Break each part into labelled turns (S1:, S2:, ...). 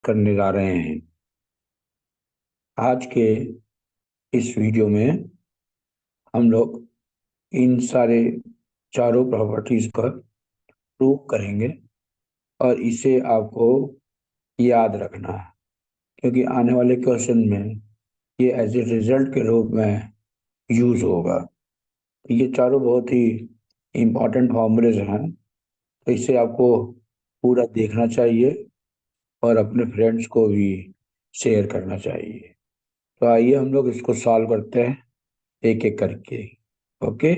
S1: करने जा रहे हैं। आज के इस वीडियो में हम लोग इन सारे चारों प्रॉपर्टीज का प्रूव करेंगे और इसे आपको याद रखना है, क्योंकि आने वाले क्वेश्चन में ये एज ए रिजल्ट के रूप में यूज होगा। ये चारों बहुत ही इम्पोर्टेंट फॉर्मूलेज हैं, तो इसे आपको पूरा देखना चाहिए और अपने फ्रेंड्स को भी शेयर करना चाहिए। तो आइए हम लोग इसको सॉल्व करते हैं एक एक करके। ओके,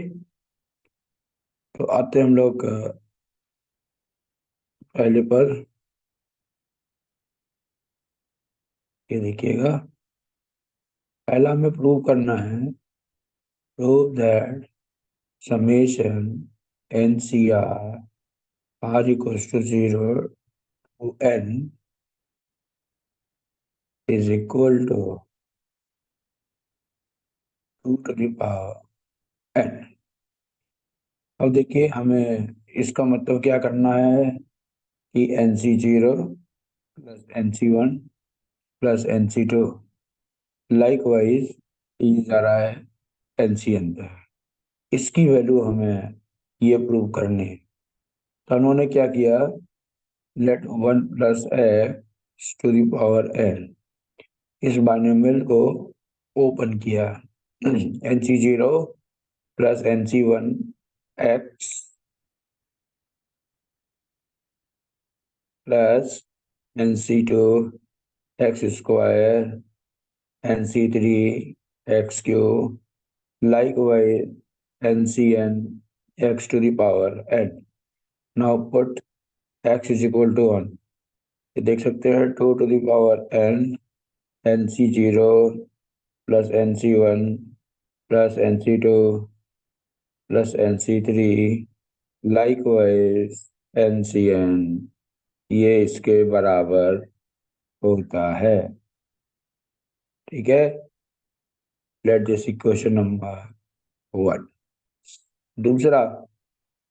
S1: तो आते हैं हम लोग पहले पर। ये देखिएगा, पहला हमें प्रूव करना है, prove that summation nCr r equals to 0 to n is equal to 2 to the power n। अब देखिए, हमें इसका मतलब क्या करना है कि nC0 plus nC1 plus nC2 likewise ये जा रहा है nCn पे। इसकी वैल्यू हमें ये प्रूव करनी है। तो उन्होंने क्या किया, let 1 plus x to the power n, इस बाइनोमियल को ओपन किया। nC0 plus nC1 x plus nC2 x square nC3 x cube likewise nCn x to the power n। now put x is equal to 1। ये देख सकते हैं 2 to the power n nC0 plus nC1 plus nC2 plus nC3 likewise nCn, ये इसके बराबर होता है। ठीक है, लेट दिस इक्वेशन नंबर 1। दूसरा,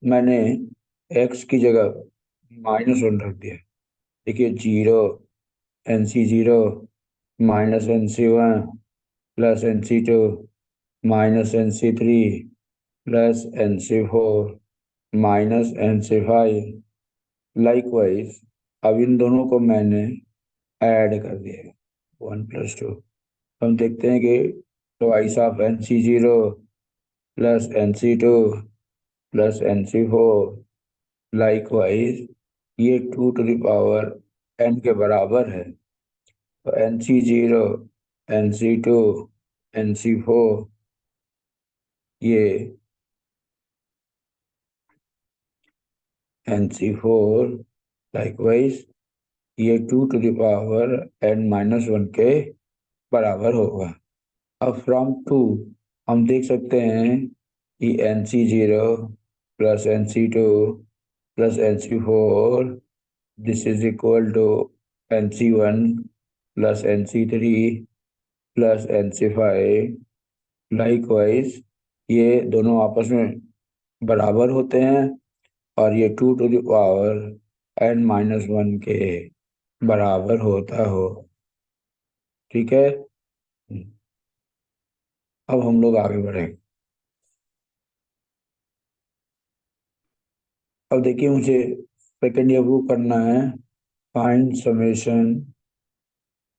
S1: मैंने x की जगह -1 रख दिया। देखिए 0 nC0 minus nC1 plus nC2 minus nC3 plus nC4 minus nC5 likewise. अब इन दोनों को मैंने ऐड कर दिया 1 प्लस 2। हम देखते हैं कि twice of nC0 plus nC2 plus nC4 likewise ये 2 टू द पावर n के बराबर है। तो nC0 nC2 nC4 ये nC4 लाइकवाइज ये 2 टू द पावर n-1 के बराबर होगा। अब फ्रॉम 2 हम देख सकते हैं कि nC0 plus nC2 plus nC4 this is equal to nC1 plus nC3 plus nC5 likewise ये दोनों आपस में बराबर होते हैं और ये 2 टू द पावर n-1 के बराबर होता हो। ठीक है, अब हम लोग आगे बढ़ेंगे। अब देखिए, मुझे सेकेंड ये प्रूव करना है, find summation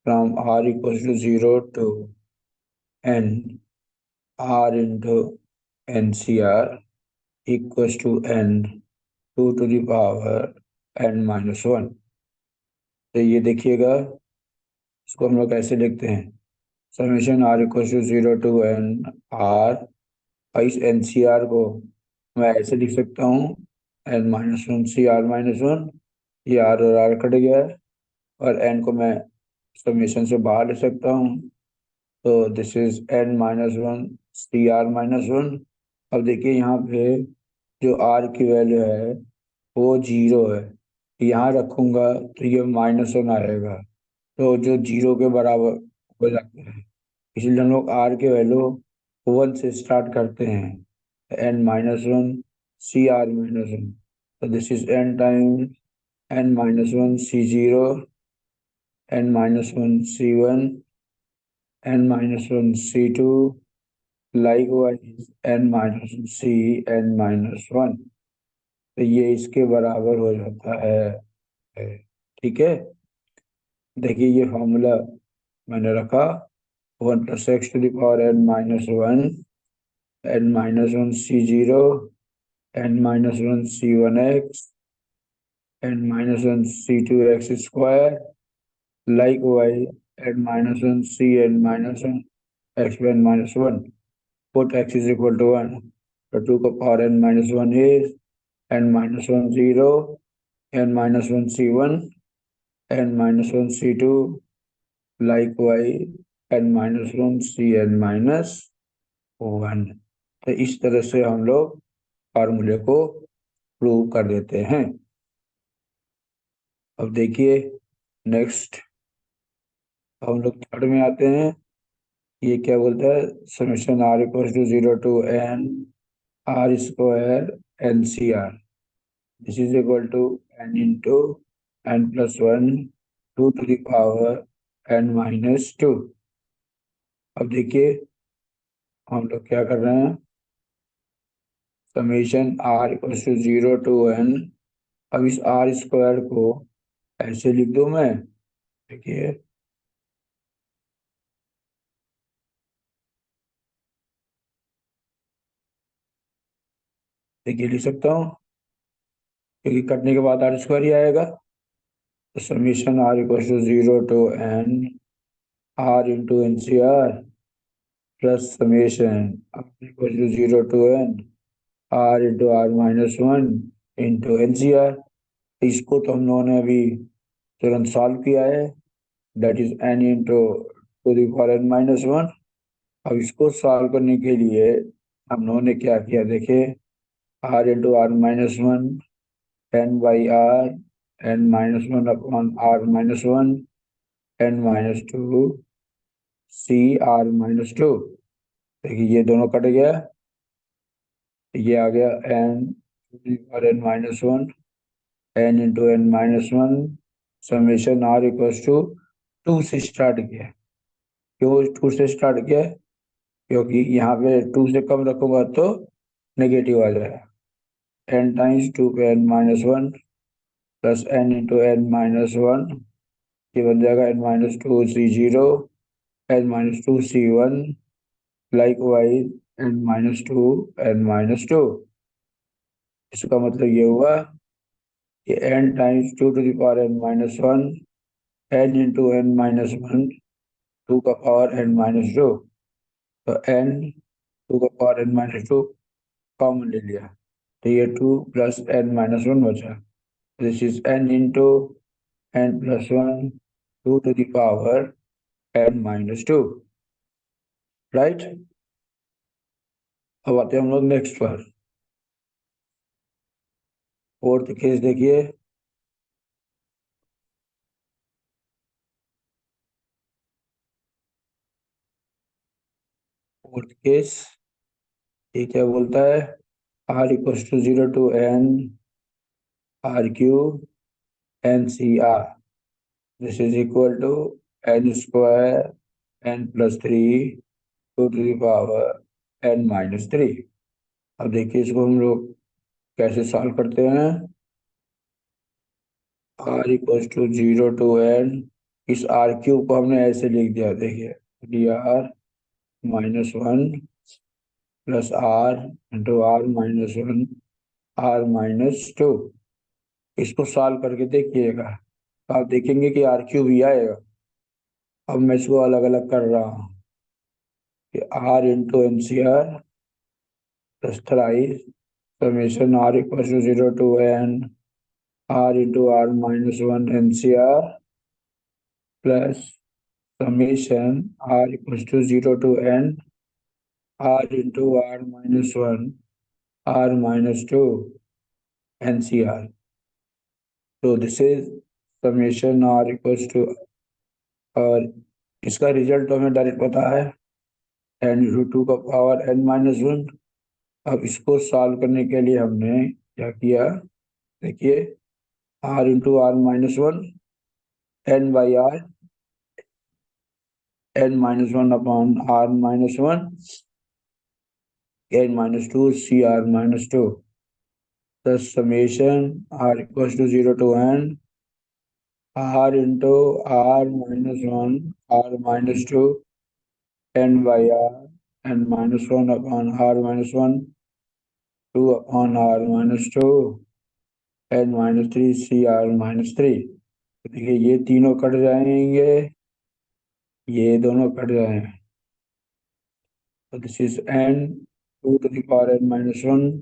S1: from r equals to 0 to n r into nCr equals to n 2 to the power n-1। तो ये देखिएगा, इसको हम लोग कैसे लिखते हैं, summation r equals to 0 to n r, और इस nCr को मैं ऐसे लिख सकता हूँ n-1 Cr-1, ये r और r कट गया है और n को मैं समेशन से बाहर ले सकता हूँ। तो दिस इज n-1 Cr-1। अब देखिए यहाँ पे जो r की वैल्यू है वो 0 है, यहाँ रखूंगा तो ये -1 आएगा, तो जो 0 के बराबर हो जाता है, इसलिए हम लोग r के वैल्यू 1 से स्टार्ट करते हैं, n-1 Cr-1। तो this is n times n-1 C0 n-1 c1, n-1 c2, likewise n-1 c n-1। तो ये इसके बराबर हो जाता है। ठीक है, देखिए ये फॉर्मूला मैंने रखा, 1 + x⁻n-1, n-1 c0, n-1 c1x, n-1 c2x square, likewise n-1 c n-1 x(n-1). Put x is equal to 1. So 2 n-1 is n-1 0, n-1 c1, n-1 c2, likewise n-1 c n-1। तो इस तरह से हम लोग फार्मूले को प्रूव कर देते हैं। अब देखिए नेक्स्ट हम लोग थर्ड में आते हैं। ये क्या बोलता है, summation r = 0 to n r² nCr, this is equal to n into n+1 2 n-2। अब देखिए हम लोग क्या कर रहे हैं, समेशन r = 0 to n। अब इस r² को ऐसे लिख दूं मैं, देखिए देखिए लिख सकता हूँ, क्योंकि कटने के बाद r² ही आएगा। तो summation r = 0 to n r into nCr plus summation r = 0 to n r into r-1 into nCr। इसको तो हम लोगों ने अभी तुरंत सॉल्व किया है, that is n into n-1। अब इसको सॉल्व करने के लिए हम लोगों ने क्या किया, देखिए r into r-1 n/r n-1/r-1 n-2 cr-2। देखिए ये दोनों कट गया, ये आ गया n/n-1 n into n-1 summation r = 2 से स्टार्ट किया। क्यों 2 से स्टार्ट किया, क्योंकि यहाँ पे 2 से कम रखूंगा तो नेगेटिव आ जाएगा। n times 2 पे n-1 plus n into n-1, ये बन जाएगा n-2 c0, n-2 c1, likewise n-2 n-2। इसका मतलब ये हुआ कि n times 2 n-1 n into n-1 2 का पावर n-2। तो n 2 का पावर n-2 कॉमन ले लिया, तो ये 2 + n-1 बचा। This is n into n+1 2 to the power n-2, right. अब आते हैं हम लोग नेक्स्ट पर, फोर्थ केस देखिए। फोर्थ केस ये क्या बोलता है, r = 0 to n r³ nCr, this is equal to n² n+3 2 to the power n-3। अब देखिए इसको हम लोग कैसे सॉल्व करते हैं। r = 0 to n, इस r³ को हमने ऐसे लिख दिया, देखिए dr-1 plus r into r-1 r-2। इसको सॉल्व करके देखिएगा, तो आप देखेंगे कि r³ ही आएगा। अब मैं इसको अलग अलग कर रहा हूँ कि r into nCr plus thrice summation r = 0 to n r into r-1 nCr plus summation r = 0 to n r into r-1 r-2 nCr। तो दिस इज समेशन r = और इसका रिजल्ट तो हमें डायरेक्ट पता है n into 2 का power n-1। अब इसको सॉल्व करने के लिए हमने क्या किया, देखिए r into r-1 n/r n-1 upon r-1, n-2 cr-2. The summation r equals to 0 to n r into r-1 r-2 n by r n-1 upon r-1 2 upon r-2 n-3 cr-3। देखिए ये तीनों कट जाएंगे, ये दोनों cut जाएंगे, तो this is n 2 to the power n-1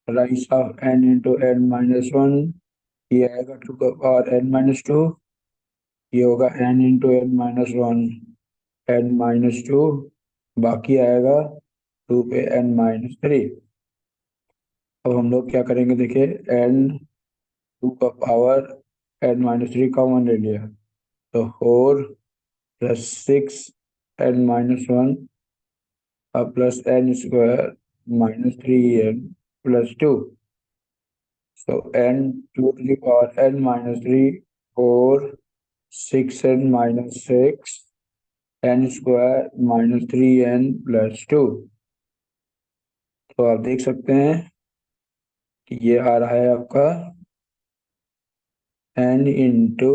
S1: rise of n into n-1, ये आएगा 2 का पावर n-2, ये होगा n into n-1 n-2, बाकी आएगा 2 पे n-3। अब हम लोग क्या करेंगे, देखिए n 2 का पावर n-3 कॉमन ले लिया, तो 4 प्लस 6 n-1 अब plus n square -3n plus 2। So n 2 to the power n-3 4 6n minus 6 n square -3n plus 2। तो आप देख सकते हैं कि ये आ रहा है आपका n इंटू,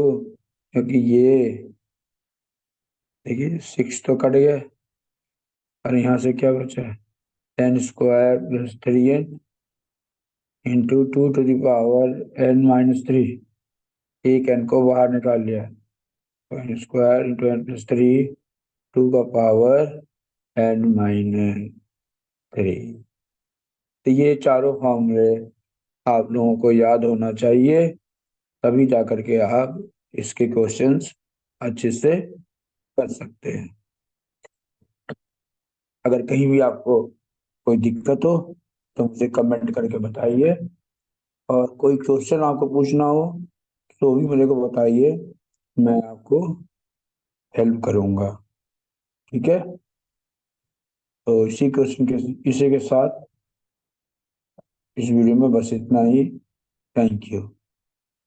S1: क्योंकि ये देखिए 6 तो कट गया और यहाँ से क्या बचा है n square plus 3n into 2 to the power n-3, एक n को बाहर निकाल लिया, n square into n plus 3 2 का पावर n-3। तो ये चारों फॉर्मूले आप लोगों को याद होना चाहिए, तभी जाकर के आप इसके क्वेश्चंस अच्छे से कर सकते हैं। अगर कहीं भी आपको कोई दिक्कत हो तो मुझे कमेंट करके बताइए, और कोई क्वेश्चन आपको पूछना हो तो भी मेरे को बताइए, मैं आपको हेल्प करूंगा। ठीक है, तो इसी के साथ इस वीडियो में बस इतना ही। Thank you.